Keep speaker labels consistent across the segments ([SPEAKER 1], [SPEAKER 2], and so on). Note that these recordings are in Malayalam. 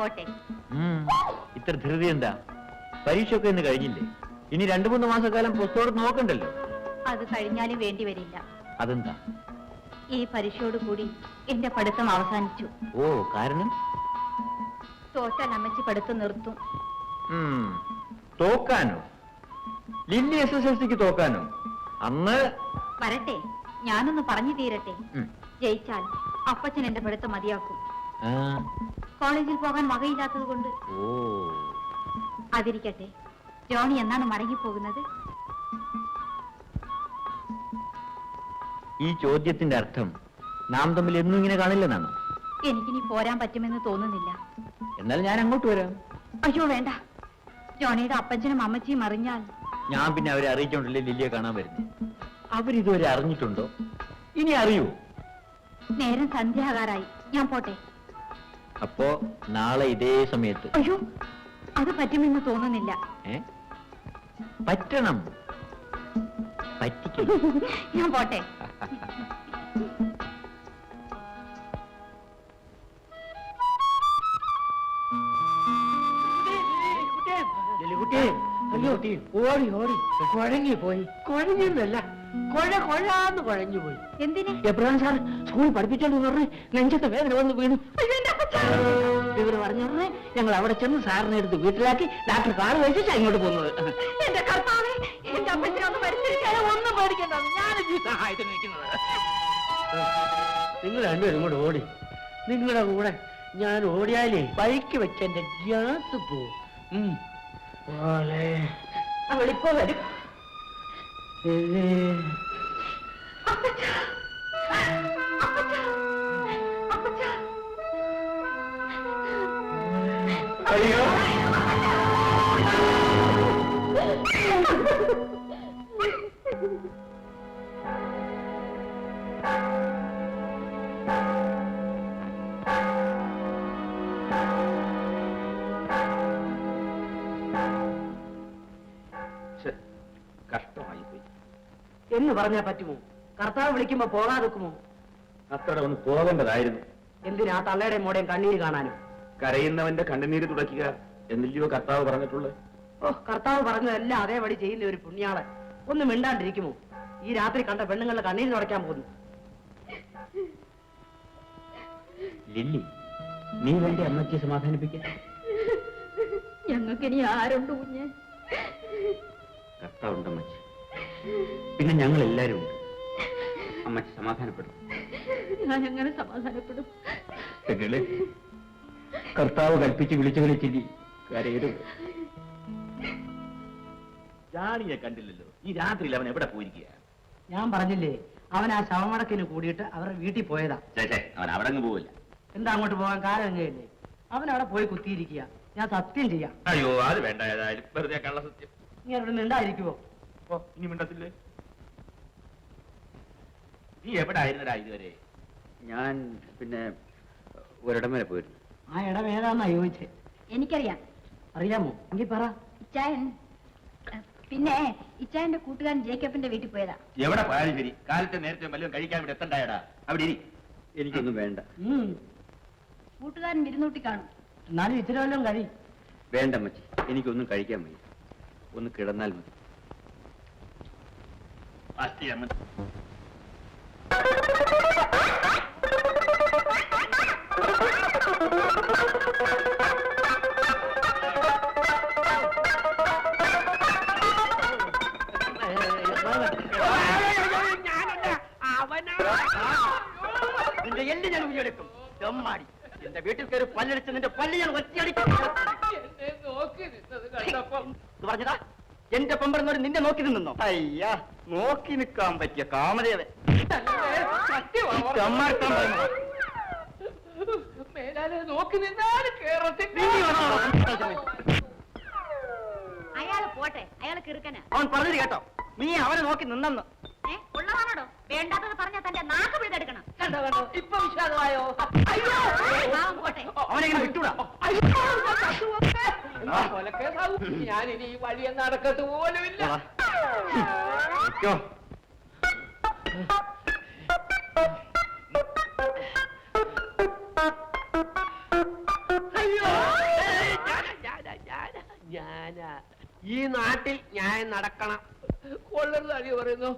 [SPEAKER 1] പോട്ടെ.
[SPEAKER 2] ഇത്ര ധൃതി എന്താ? പരീക്ഷയൊക്കെ ഇന്ന് കഴിഞ്ഞില്ലേ? ഇനി 2-3 മാസക്കാലം പുസ്തകം നോക്കണ്ടല്ലോ.
[SPEAKER 1] അത് കഴിഞ്ഞാലും വേണ്ടി വരില്ല.
[SPEAKER 2] അതെന്താ?
[SPEAKER 1] ഈ പരീക്ഷയോട് കൂടി എന്റെ പഠിത്തം അവസാനിച്ചു.
[SPEAKER 2] ഓ, കാരണം?
[SPEAKER 1] തോറ്റാൽ അമ്മച്ചി പഠിത്തം നിർത്തും.
[SPEAKER 2] തോക്കാനോ? ലില്ലി SSLCക്ക് തോക്കാനോ? അന്ന്
[SPEAKER 1] വരട്ടെ, ഞാനൊന്ന് പറഞ്ഞു തീരട്ടെ. ജയിച്ചാൽ അപ്പച്ചൻ എന്റെ പഠിത്തം മതിയാക്കും. കോളേജിൽ പോകാൻ വകയില്ലാത്തത് കൊണ്ട്. അതിരിക്കട്ടെ, ജോണി എന്നാണ് മടങ്ങിപ്പോകുന്നത്?
[SPEAKER 2] ഈ ചോദ്യത്തിന്റെ അർത്ഥം നാം തമ്മിൽ എന്നും ഇങ്ങനെ കാണില്ലെന്നാണ്.
[SPEAKER 1] എനിക്കിനി പോരാൻ പറ്റുമെന്ന് തോന്നുന്നില്ല.
[SPEAKER 2] എന്നാൽ ഞാൻ അങ്ങോട്ട് വരാം.
[SPEAKER 1] അയ്യോ വേണ്ട, ജോണിയുടെ അപ്പച്ചനും അമ്മച്ചിയും അറിഞ്ഞാൽ.
[SPEAKER 2] ഞാൻ പിന്നെ അവരെ അറിയിച്ചോണ്ടല്ലേ ലില്ലിയെ കാണാൻ വരുന്നത്. അവരിതുവരെ അറിഞ്ഞിട്ടുണ്ടോ? ഇനി അറിയൂ.
[SPEAKER 1] നേരം സന്ധ്യാകാരായി, ഞാൻ പോട്ടെ.
[SPEAKER 2] അപ്പോ നാളെ ഇതേ സമയത്ത്?
[SPEAKER 1] അയ്യോ, അത് പറ്റുമെന്ന് തോന്നുന്നില്ല.
[SPEAKER 2] പറ്റണം, പറ്റിക്കും.
[SPEAKER 1] ഞാൻ പോട്ടെ.
[SPEAKER 3] ഓടി ഓടി കുഴങ്ങി പോയി. കുഴഞ്ഞല്ല, കൊഴാന്ന് കുഴഞ്ഞു പോയി.
[SPEAKER 1] എന്തിന്?
[SPEAKER 3] എബ്രഹാം സാർ സ്കൂളിൽ പഠിപ്പിച്ചോണ്ട് പറഞ്ഞ് നെഞ്ചത്തെ വേദന വന്ന് വീണു. ഇവര് പറഞ്ഞോടനെ ഞങ്ങൾ അവിടെ ചെന്ന് സാറിനെ എടുത്ത് വീട്ടിലാക്കി ഡാക്ടർ കാറ് കഴിച്ചിട്ട് അങ്ങോട്ട് പോകുന്നത്. ഒന്നും പേടിക്കണ്ട, ഞാനും സഹായത്തിന് നിൽക്കുന്നത്. നിങ്ങൾ രണ്ടുപേരും കൂടെ ഓടി. നിങ്ങളുടെ കൂടെ ഞാൻ ഓടിയാലേ ബൈക്ക് വെച്ച് എന്റെ ഗ്യാസ് പോവും. അവളിപ്പോ വരും.
[SPEAKER 2] അയ്യോ, കഷ്ടമായി പോയി
[SPEAKER 3] എന്ന് പറഞ്ഞാ പറ്റുമോ? കർത്താവ് വിളിക്കുമ്പോ പോകാതെക്കുമോ?
[SPEAKER 2] അത്ര ഒന്ന് പോകേണ്ടതായിരുന്നു.
[SPEAKER 3] എന്തിനാ തള്ളയുടെ മോടെയും കണ്ണീര് കാണാനും?
[SPEAKER 2] കരയുന്നവന്റെ കണ്ണുനീര് തുടയ്ക്കുക എന്നില്ലയോ കർത്താവ് പറഞ്ഞിട്ടുള്ളത്?
[SPEAKER 3] ഓ, കർത്താവ് പറഞ്ഞതെല്ലാം അതേപടി ചെയ്യുന്ന ഒരു പുണ്യാളൻ. ഒന്നും മിണ്ടാണ്ടിരിക്കുമോ? ഈ രാത്രി കണ്ട പെണ്ണുങ്ങളുടെ കണ്ണീര് തുടയ്ക്കാൻ പോകുന്നു.
[SPEAKER 2] ലില്ലി, നീ വേണ്ടി അമ്മച്ചിയെ സമാധാനിപ്പിക്കാൻ.
[SPEAKER 1] ഞങ്ങൾക്കിനി ആരുണ്ട് കുഞ്ഞ്?
[SPEAKER 2] കർത്താവുണ്ട് അമ്മച്ചി, പിന്നെ ഞങ്ങൾ എല്ലാരും ഉണ്ട്. അമ്മച്ചി സമാധാനപ്പെടും.
[SPEAKER 1] ഞാൻ എങ്ങനെ സമാധാനപ്പെടും?
[SPEAKER 2] കർത്താവ് കൽപ്പിച്ച് വിളിച്ചു വിളിച്ചില്ലേ, കരയരുത്. ജാണിയെ കണ്ടില്ലല്ലോ. ഈ രാത്രിയിൽ അവൻ എവിടെ പോയിരിക്കുക?
[SPEAKER 3] ഞാൻ പറഞ്ഞില്ലേ, അവൻ ആ ശവമടക്കിന് കൂടിയിട്ട് അവരുടെ വീട്ടിൽ പോയതാ.
[SPEAKER 2] അവൻ അവിടെ അങ്ങ് പോവില്ല.
[SPEAKER 3] എന്താ അങ്ങോട്ട് പോകാൻ കാലം എങ്ങനെയല്ലേ? അവൻ അവിടെ പോയി കുത്തിയിരിക്കുക. ഞാൻ സത്യം ചെയ്യാം.
[SPEAKER 2] അയ്യോ, അത് വേണ്ട. ഏതായാലും വെറുതെ കള്ള സത്യം.
[SPEAKER 3] നീ അവിടെ മിണ്ടായിരിക്കുവോ?
[SPEAKER 2] ഇനി മിണ്ടത്തില്ലേ? നീ എവിടെ ആയിരുന്നടാ ഇതുവരെ? ഞാൻ പിന്നെ ഒരിടം വരെ പോയിരുന്നു.
[SPEAKER 3] ആ ഇടം ഏതാന്നാ ചോദിച്ചേ?
[SPEAKER 1] എനിക്കറിയാം.
[SPEAKER 3] അറിയാമോ? എങ്കിൽ പറ.
[SPEAKER 1] ഇച്ചായൻ, പിന്നെ ഇച്ചായന്റെ കൂട്ടുകാരൻ ജേക്കബിന്റെ വീട്ടിൽ പോയതാ.
[SPEAKER 2] എവിടെ പോയാലും ശരി, കാലത്തെ നേരത്തെ വല്ലതും കഴിക്കാൻ ഇവിടെ എത്തണ്ടായടാ. അവിടെ ഇരി. എനിക്കൊന്നും വേണ്ട.
[SPEAKER 1] കൂട്ടുകാരൻ വിരുന്നൂട്ടി കാണും.
[SPEAKER 3] എന്നാലും ഇത്തിരി വല്ലതും കഴി.
[SPEAKER 2] വേണ്ട അമ്മച്ചി, എനിക്കൊന്നും കഴിക്കാൻ വയ്യ. ഒന്ന് കിടന്നാൽ മതി.
[SPEAKER 3] നിന്റെ എല്ല് ഞാൻ ഉയരെടുക്കും. ചെമ്മാടി, എന്റെ വീട്ടിൽ കയറി പല്ലടിച്ച് നിന്റെ പല്ല് ഞാൻ ഒറ്റയടിക്കും. പറഞ്ഞതാ എന്റെ പെമ്പറന്നവര് നിന്നെ നോക്കി നിന്നോ? അയ്യാ, നോക്കി നിൽക്കാൻ പറ്റിയ കാമദേവൻ. നോക്കി നിന്നാൽ
[SPEAKER 1] അയാള് പോട്ടെ, അയാള് കിറുക്കനാ.
[SPEAKER 3] അവൻ പറഞ്ഞത് കേട്ടോ? നീ അവനെ നോക്കി നിന്നെന്ന്.
[SPEAKER 1] ഉള്ളതാണോ? വേണ്ടാത്തത് പറഞ്ഞാൽ തന്റെ നാക്ക് പിഴുതെടുക്കണം.
[SPEAKER 3] കണ്ടോ കണ്ടോ, ഇപ്പൊ വിശ്വാസമായോ?
[SPEAKER 1] പോട്ടെ.
[SPEAKER 3] അവനെങ്ങനെ വിട്ടൂടാ?
[SPEAKER 4] ഞാനിനി ഈ വഴിയെ നടക്കത്ത് പോലുമില്ല.
[SPEAKER 3] അയ്യോ,
[SPEAKER 4] ഞാനാ ഈ നാട്ടിൽ ഞാൻ നടക്കണം. കൊള്ളരുത് അടി പറയുന്നു.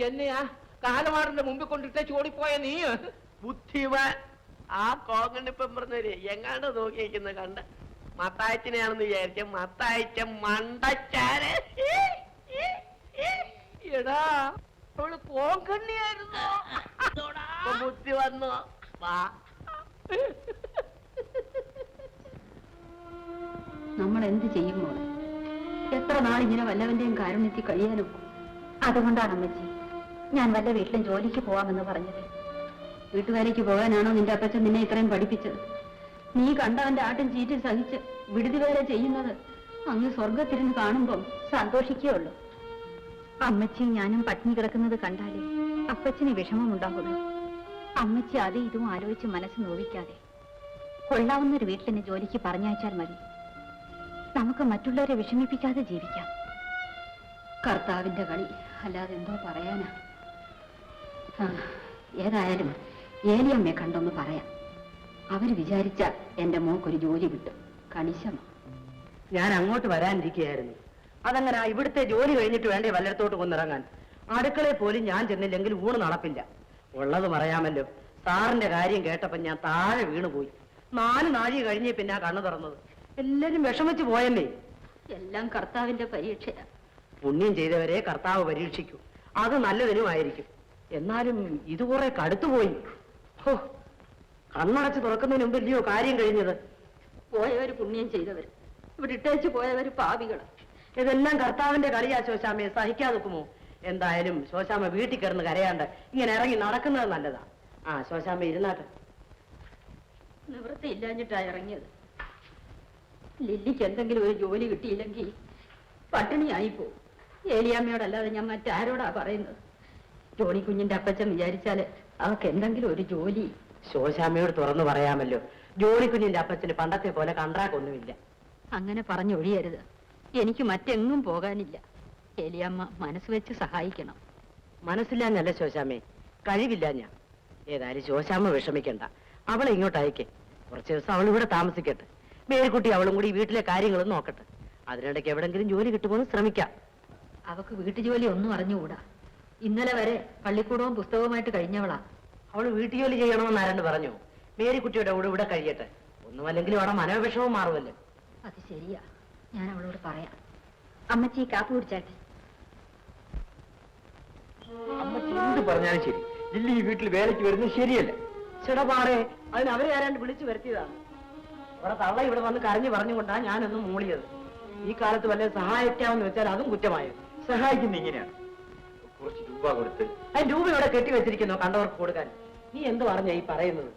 [SPEAKER 4] എന്നെയാ കാലമാറിന്റെ മുമ്പിൽ കൊണ്ടിട്ട് ചോടിപ്പോയ നീ ബുദ്ധിമാൻ. ആ കോങ്ങണിപ്പം പറഞ്ഞവര് എങ്ങാണ്ട് നോക്കിയിരിക്കുന്ന കണ്ട് മത്തായച്ചനെയാണെന്ന് വിചാരിച്ച മത്തായച്ച മണ്ടച്ചാര്. എടാ അവള് കോങ്കണ്ണിയായിരുന്നു. ബുദ്ധി വന്നു. വാ.
[SPEAKER 1] നമ്മൾ എന്ത് ചെയ്യുമോ? എത്ര നാളിങ്ങനെ വല്ലവന്റെയും കാരുണ്യത്തിൽ കഴിയാനും. അതുകൊണ്ടാണ് അമ്മച്ചി ഞാൻ വല്ല വീട്ടിലും ജോലിക്ക് പോവാമെന്ന് പറഞ്ഞത്. വീട്ടുകാരിക്ക് പോകാനാണോ നിന്റെ അപ്പച്ചൻ നിന്നെ ഇത്രയും പഠിപ്പിച്ചത്? നീ കണ്ടവന്റെ ആട്ടും ചീറ്റും സഹിച്ച് വിടുതി വേറെ ചെയ്യുന്നത് അങ്ങ് സ്വർഗത്തിരുന്ന് കാണുമ്പം സന്തോഷിക്കുകയുള്ളൂ. അമ്മച്ചിയും ഞാനും പട്ടിണി കിടക്കുന്നത് കണ്ടാലേ അപ്പച്ചന് വിഷമമുണ്ടാകുള്ളൂ. അമ്മച്ചി അത് ഇതും ആലോചിച്ച് മനസ്സ് നോവിക്കാതെ കൊള്ളാവുന്നൊരു വീട്ടിൽ എന്നെ ജോലിക്ക് പറഞ്ഞയച്ചാൽ മതി. നമുക്ക് മറ്റുള്ളവരെ വിഷമിപ്പിക്കാതെ ജീവിക്കാം. കർത്താവിന്റെ കളി, അല്ലാതെ എന്തോ പറയാനാ. ഏതായാലും ഏലിയമ്മയെ കണ്ടൊന്ന് പറയാം. അവര് വിചാരിച്ച എന്റെ മോക്കൊരു ജോലി കിട്ടും. കണിശമാ.
[SPEAKER 3] ഞാൻ അങ്ങോട്ട് വരാനിരിക്കുകയായിരുന്നു. അതങ്ങനെ ഇവിടുത്തെ ജോലി കഴിഞ്ഞിട്ട് വേണ്ടേ വല്ലയിടത്തോട്ട് കൊന്നിറങ്ങാൻ. അടുക്കളയിൽ പോലും ഞാൻ ചെന്നില്ലെങ്കിൽ ഊണ് നടപ്പില്ല. ഉള്ളത് പറയാമല്ലോ, സാറിന്റെ കാര്യം കേട്ടപ്പോ ഞാൻ താഴെ വീണുപോയി. 4 നാഴി കഴിഞ്ഞേ പിന്നെ കണ്ണു തുറന്നത്. എല്ലാരും വിഷമിച്ച് പോയല്ലേ.
[SPEAKER 1] എല്ലാം കർത്താവിന്റെ പരീക്ഷയാ.
[SPEAKER 3] പുണ്യം ചെയ്തവരെ കർത്താവ് പരീക്ഷിക്കൂ. അത് നല്ലതിനുമായിരിക്കും. എന്നാലും ഇത് കുറെ കടുത്തുപോയി. ഹോ, കണ്ണടച്ച് തുറക്കുന്നതിന് മുമ്പല്ലയോ കാര്യം കഴിഞ്ഞത്.
[SPEAKER 1] പോയവര് പുണ്യം ചെയ്തവര്, ഇവിടെ ഇട്ടേച്ച് പോയവര് പാപികള്.
[SPEAKER 3] ഇതെല്ലാം കർത്താവിന്റെ കളിയാ ശോശാമ്മയെ. സഹിക്കാതെ നിൽക്കുമോ? എന്തായാലും ശോശാമ്മ വീട്ടിൽ കിടന്ന് കരയാണ്ട് ഇങ്ങനെ ഇറങ്ങി നടക്കുന്നത് നല്ലതാ. ശോശാമ്മ ഇരുന്നാട്ടെ.
[SPEAKER 1] നിവൃത്തി ഇല്ലാഞ്ഞിട്ടാ ഇറങ്ങിയത്. ലില്ലിക്ക് എന്തെങ്കിലും ഒരു ജോലി കിട്ടിയില്ലെങ്കിൽ പട്ടിണിയായിപ്പോ. ഏലിയാമ്മയോടല്ലാതെ ഞാൻ മറ്റാരോടാ പറയുന്നത്? ജോണി കുഞ്ഞിന്റെ അപ്പച്ചൻ വിചാരിച്ചാല് അവർക്ക് എന്തെങ്കിലും ഒരു ജോലി.
[SPEAKER 3] ശോശാമ്മയോട് തുറന്നു പറയാമല്ലോ, ജോണി കുഞ്ഞിന്റെ അപ്പച്ചന് പണ്ടത്തെ പോലെ കണ്ട്രാക്കൊന്നുമില്ല.
[SPEAKER 1] അങ്ങനെ പറഞ്ഞൊഴിയരുത്. എനിക്ക് മറ്റെങ്ങും പോകാനില്ല. ഏലിയാമ്മ മനസ്സ് വെച്ച് സഹായിക്കണം.
[SPEAKER 3] മനസ്സില്ലാഞ്ഞല്ല ശോശാമ്മേ, കഴിവില്ല ഞാൻ. ഏതായാലും ശോശാമ്മ വിഷമിക്കണ്ട. അവളെ ഇങ്ങോട്ട് അയക്കേ. കുറച്ച് ദിവസം അവൾ ഇവിടെ താമസിക്കട്ടെ. മേരിക്കുട്ടി അവളും കൂടി വീട്ടിലെ കാര്യങ്ങളും നോക്കട്ടെ. അതിനിടയ്ക്ക് എവിടെങ്കിലും ജോലി കിട്ടുമെന്ന് ശ്രമിക്കാം.
[SPEAKER 1] അവക്ക് വീട്ടുജോലി ഒന്നും അറിഞ്ഞുകൂടാ. ഇന്നലെ വരെ പള്ളിക്കൂടവും പുസ്തകവുമായിട്ട് കഴിഞ്ഞവളാ.
[SPEAKER 3] അവൾ വീട്ടുജോലി ചെയ്യണമെന്ന് ആരാണ്ട് പറഞ്ഞു. മേരിക്കുട്ടിയുടെ കൂടെ ഇവിടെ കഴിയട്ടെ. ഒന്നുമല്ലെങ്കിലും അവിടെ മനോവിഷമം മാറുമല്ലോ.
[SPEAKER 1] അത് ശരിയാ, ഞാൻ അവളോട് പറയാം. അമ്മച്ചി കാപ്പി കുടിച്ചാട്ടെ.
[SPEAKER 2] അമ്മച്ചി എന്ത് പറഞ്ഞാലും ശരി, ലില്ലി ഈ വീട്ടിൽ വേലയ്ക്ക് വരുന്നത് ശരിയല്ല.
[SPEAKER 3] ചെടപാടെ, അതിന് അവരെ ആരാണ്ട് വിളിച്ചു വരുത്തിയതാണ്. അവിടെ തള്ള ഇവിടെ വന്ന് കരഞ്ഞു പറഞ്ഞുകൊണ്ടാ ഞാനൊന്നും മൂളിയത്. ഈ കാലത്ത് വല്ല സഹായിക്കാമെന്ന് വെച്ചാൽ അതും കുറ്റമായോ?
[SPEAKER 2] സഹായിക്കുന്ന ഇങ്ങനെയാണ്. കുറച്ച് രൂപ കൊടുത്ത്.
[SPEAKER 3] അതിന് രൂപ ഇവിടെ കെട്ടിവെച്ചിരിക്കുന്നോ കണ്ടവർക്ക് കൊടുക്കാൻ? നീ എന്ത് പറഞ്ഞ ഈ പറയുന്നത്?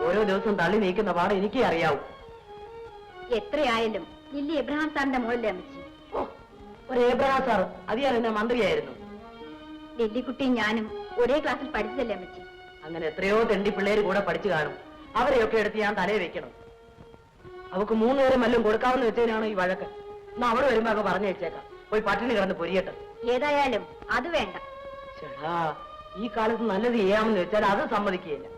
[SPEAKER 3] ഓരോ ദിവസം തള്ളി നീക്കുന്ന പാടെ എനിക്കേ അറിയാവൂ.
[SPEAKER 1] എത്രയായാലും ലില്ലി എബ്രഹാം സാറിന്റെ മോളിലെ അമ്മച്ചി.
[SPEAKER 3] ഓ, ഒരു ഏബ്രഹാം സാർ, അത് ഞാൻ എന്നെ മന്ത്രിയായിരുന്നു.
[SPEAKER 1] ലില്ലിക്കുട്ടിയും ഞാനും ഒരേ ക്ലാസ്സിൽ പഠിച്ചതല്ലേ അമ്മച്ചി?
[SPEAKER 3] അങ്ങനെ എത്രയോ തെണ്ടി പിള്ളേര് കൂടെ പഠിച്ചു കാണും. അവരെയൊക്കെ എടുത്ത് ഞാൻ തലേ വെക്കണം. അവക്ക് 3 നേരം വല്ലതും കൊടുക്കാമെന്ന് വെച്ചതിനാണോ ഈ വഴക്ക്? എന്നാ അവിടെ വരുമ്പോ ഒക്കെ പറഞ്ഞു വെച്ചേക്കാം. പോയി പട്ടിണി കിടന്ന് പൊരിയട്ടെ.
[SPEAKER 1] ഏതായാലും അത് വേണ്ട.
[SPEAKER 3] ചേടാ, ഈ കാലത്ത് നല്ലത് ചെയ്യാമെന്ന് വെച്ചാൽ അത് സമ്മതിക്കുകയില്ല.